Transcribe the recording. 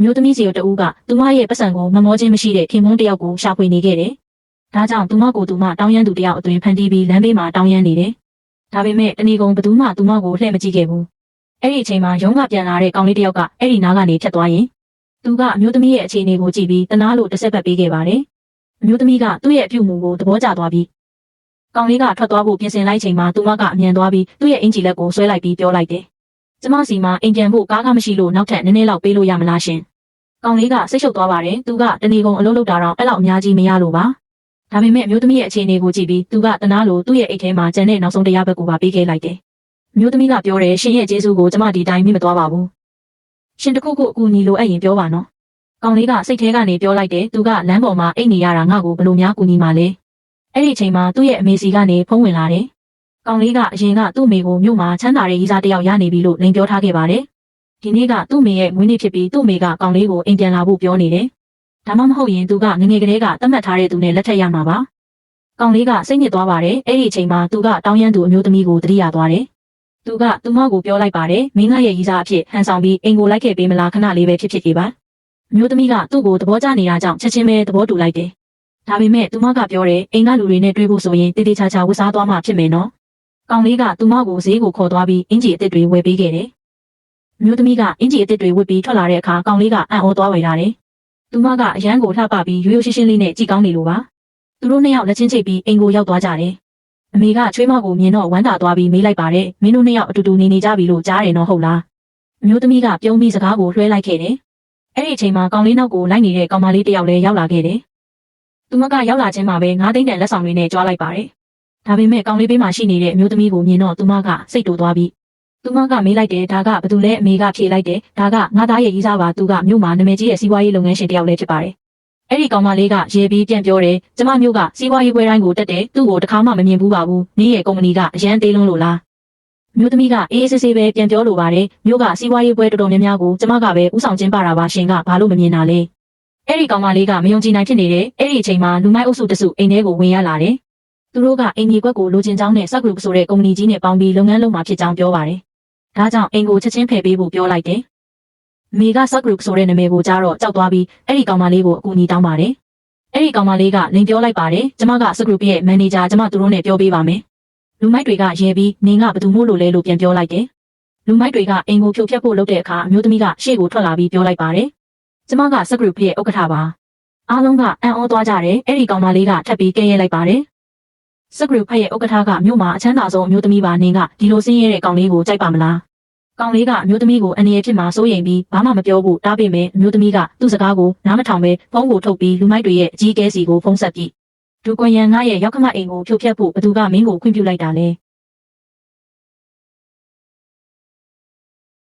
မျိုးသမီးစီတို့ကသူမရဲ့ပတ်စံကိုမမောချင်းမရှိတဲ့ခင်မွန်းတယောက်ကိုရှာဖွေနေခဲ့တယ်။ဒါကြောင့်သူမကိုသူမတောင်းရမ်းသူတယောက်အတွင်ဖန်တီးပြီးလမ်းဘေးမှာတောင်းရမ်းနေတယ်။ဒါပေမဲ့တဏီကုံဘသူမှသူမကိုလှည့်မကြည့်ခဲ့ဘူး။အဲ့ဒီအချိန်မှာရုံးကပြန်လာတဲ့ကောင်လေးတယောက်ကအဲ့ဒီနားကနေဖြတ်သွားရင်သူကအမျိုးသမီးရဲ့အခြေအနေကိုကြည့်ပြီးတနာလို့တစ်ဆက်ပတ်ပေးခဲ့ပါတယ်။အမျိုးသမီးကသူ့ရဲ့အပြုအမူကိုသဘောကျသွားပြီးကောင်လေးကထွက်သွားဖို့ပြင်ဆင်လိုက်ချိန်မှာသူမကအမြန်သွားပြီးသူ့ရဲ့အင်ဂျီလက်ကိုဆွဲလိုက်ပြီးပြောလိုက်တယ်။ကျမစီမှာအိမ်ပြန်ဖို့ကားကမရှိလို့နောက်ထပ်နည်းနည်းလောက်ပေးလို့ရမလားရှင်။ကောင်လေးကစိတ်ရှုပ်သွားပါတယ်။သူကတဏီကုံအလုပ်လုပ်တာတော့အဲ့လောက်အများကြီးမရလို့ပါ။ဒါပေမဲ့အမျိုးသမီးရဲ့အခြေအနေကိုကြည့်ပြီးသူကတနာလို့သူ့ရဲ့အိတ်ထဲမှာကျန်တဲ့နောက်ဆုံးတရားဘက်ကိုပါပေးခဲ့လိုက်တယ်။အမျိုးသမီးကပြောတယ်ရှင်ရဲ့ကျေးဇူးကိုကျမဒီတိုင်းမိမသွားပါဘူး။ရှင်တခုခုအကူအညီလိုအပ်ရင်ပြောပါနော်။ကောင်လေးကစိတ်ထဲကနေပြောလိုက်တယ်သူကလမ်းပေါ်မှာအိတ်နေရတာငါ့ကိုဘလို့များကူညီမှလဲ။အဲ့ဒီအချိန်မှာသူ့ရဲ့အမေစီကနေဖုန်းဝင်လာတယ်။ကောင်လေးကအရင်ကသူ့မိကိုမြို့မှာချမ်းသာတဲ့ရီးစားတယောက်ရနေပြီလို့လိန်ပြောထားခဲ့ပါတယ်။ဒီနေ့ကသူ့မိရဲ့မွေးနေ့ဖြစ်ပြီးသူ့မိကကောင်လေးကိုအိမ်ပြန်လာဖို့ပြောနေတယ်။ဒါမှမဟုတ်ရင်သူကငငယ်ကလေးကတတ်မှတ်ထားတဲ့သူနဲ့လက်ထပ်ရမှာပါ။ကောင်လေးကစိတ်ညစ်သွားပါတယ်။အဲ့ဒီအချိန်မှာသူကတောင်းရမ်းသူအမျိုးသမီးကိုတတိယသွားတယ်။သူကသူမကိုပြောလိုက်ပါတယ်။မင်းကရဲ့ရီးစားအဖြစ်ဟန်ဆောင်ပြီးအိမ်ကိုလိုက်ခဲ့ပေးမလားခဏလေးပဲဖြစ်ဖြစ်လေးပါ။အမျိုးသမီးကသူ့ကိုသဘောကျနေတာကြောင့်ချက်ချင်းပဲသဘောတူလိုက်တယ်။ဒါပေမဲ့သူမကပြောတယ်အိမ်ကလူတွေနဲ့တွေ့ဖို့ဆိုရင်တေးသေးချာချာဝတ်စားသွားမှဖြစ်မယ်နော်။ကောင်လေးကသူမကိုဈေးကိုခေါ်သွားပြီးအင်ဂျီအစ်စ်တွေဝယ်ပေးခဲ့တယ်။အမျိုးသမီးကအင်ဂျီအစ်စ်တွေဝတ်ပြီးထွက်လာတဲ့အခါကောင်လေးကအံ့ဩသွားဝယ်လာတယ်။သူမကအရန်ကိုလှပပြီးရိုးရိုးရှင်းရှင်းလေးနဲ့ကြည်ကောင်းနေလို့ပါ။သူတို့နှစ်ယောက်လက်ချင်းချိတ်ပြီးအိမ်ကိုရောက်သွားကြတယ်။အမေကချွေးမကိုမြင်တော့ဝမ်းသာသွားပြီးမေးလိုက်ပါတယ်။မင်းတို့နှစ်ယောက်အတူတူနေကြပြီလို့ကြားတယ်နော်ဟုတ်လား။အမျိုးသမီးကပြုံးပြီးစကားကိုလွှဲလိုက်ခဲ့တယ်။အဲ့ဒီအချိန်မှာကောင်လေးနောက်ကိုလိုက်နေတဲ့ကောင်မလေးတယောက်လည်းရောက်လာခဲ့တယ်။သူမကရောက်လာခြင်းမှာပဲ9သိန်းတန်လက်ဆောင်တွေနဲ့ကြွားလိုက်ပါတယ်။ဒါပေမဲ့ကောင်လေးဘေးမှာရှိနေတဲ့အမျိုးသမီးကိုမြင်တော့သူမကစိတ်တူသွားပြီးသူမကမေးလိုက်တယ်ဒါကဘသူလဲအမေကဖြေလိုက်တယ်ဒါကငါသားရဲ့ရီးစားပါသူကမြို့မှာနာမည်ကြီးရဲ့စီးပွားရေးလုပ်ငန်းရှင်တယောက်လည်းဖြစ်ပါတယ်။အဲ့ဒီကောင်မလေးကရေပြီးပြန်ပြောတယ်ကျမမြို့ကစီးပွားရေးပွဲတိုင်းကိုတက်တယ်သူ့ကိုတခါမှမမြင်ဘူးပါဘူး။နင်းရဲ့ကုမ္ပဏီကအရန်သေးလုံးလို့လား။မြို့သမီးကအေးအေးဆေးဆေးပဲပြန်ပြောလိုပါတယ်မြို့ကစီးပွားရေးပွဲတော်တော်များများကိုကျမကပဲဥဆောင်ကျင်းပတာပါရှင်ကဘာလို့မမြင်တာလဲ။အဲ့ဒီကောင်မလေးကမယုံကြည်နိုင်ဖြစ်နေတယ်။အဲ့ဒီအချိန်မှာလူမိုက်အုပ်စုတစုအိမ်ထဲကိုဝင်ရလာတယ်။သူတို့ကအိမ်ကြီးကွက်ကိုလိုချင်ကြောင်းနဲ့ Subgroup ဆိုတဲ့ကုမ္ပဏီကြီးနဲ့ပေါင်းပြီးလုပ်ငန်းလုပ်မှာဖြစ်ကြောင်းပြောပါတယ်။ဒါကြောင့်အိမ်ကိုချက်ချင်းဖယ်ပေးဖို့ပြောလိုက်တယ်။မိက Subgroup ဆိုတဲ့နာမည်ကိုကြားတော့ကြောက်သွားပြီးအဲ့ဒီကောင်မလေးကိုအကူအညီတောင်းပါတယ်။အဲ့ဒီကောင်မလေးကလိန်ပြောလိုက်ပါတယ်။ကျမက Subgroup ရဲ့မန်နေဂျာကျမသူတို့နဲ့ပြောပေးပါမယ်။လူမိုက်တွေကရဲပြီးနင်ကဘသူမို့လို့လဲလို့ပြန်ပြောလိုက်တယ်။လူမိုက်တွေကအိမ်ကိုဖြိုဖျက်ဖို့လုပ်တဲ့အခါအမျိုးသမီးကရှေ့ကိုထွက်လာပြီးပြောလိုက်ပါတယ်။ကျမက Subgroup ရဲ့ဥက္ကဋ္ဌပါ။အားလုံးကအံ့ဩသွားကြတယ်။အဲ့ဒီကောင်မလေးကထပ်ပြီးကဲရဲလိုက်ပါတယ်။ Subgroup ရဲ့ဥက္ကဋ္ဌကမြို့မှာအချမ်းသာဆုံးအမျိုးသမီးပါနင်ကဒီလိုဆင်းရဲတဲ့ကောင်လေးကိုကြိုက်ပါမလား။ကောင်လေးကအမျိုးသမီးကိုအနေရဖြစ်မှာစိုးရိမ်ပြီးဘာမှမပြောဘူးတားပေးမယ်အမျိုးသမီးကသူ့စကားကိုနားမထောင်ပဲဖုန်းကိုထုတ်ပြီးလူမိုက်တွေရဲ့အကြီးအကဲစီကိုဖုန်းဆက်ပြီးဒူကွန်ရန်ငါရဲ့ရောက်ခမအိမ်ကိုဖြိုဖျက်ဖို့ဘသူကမင်းကိုခွင့်ပြုလိုက်တာလဲ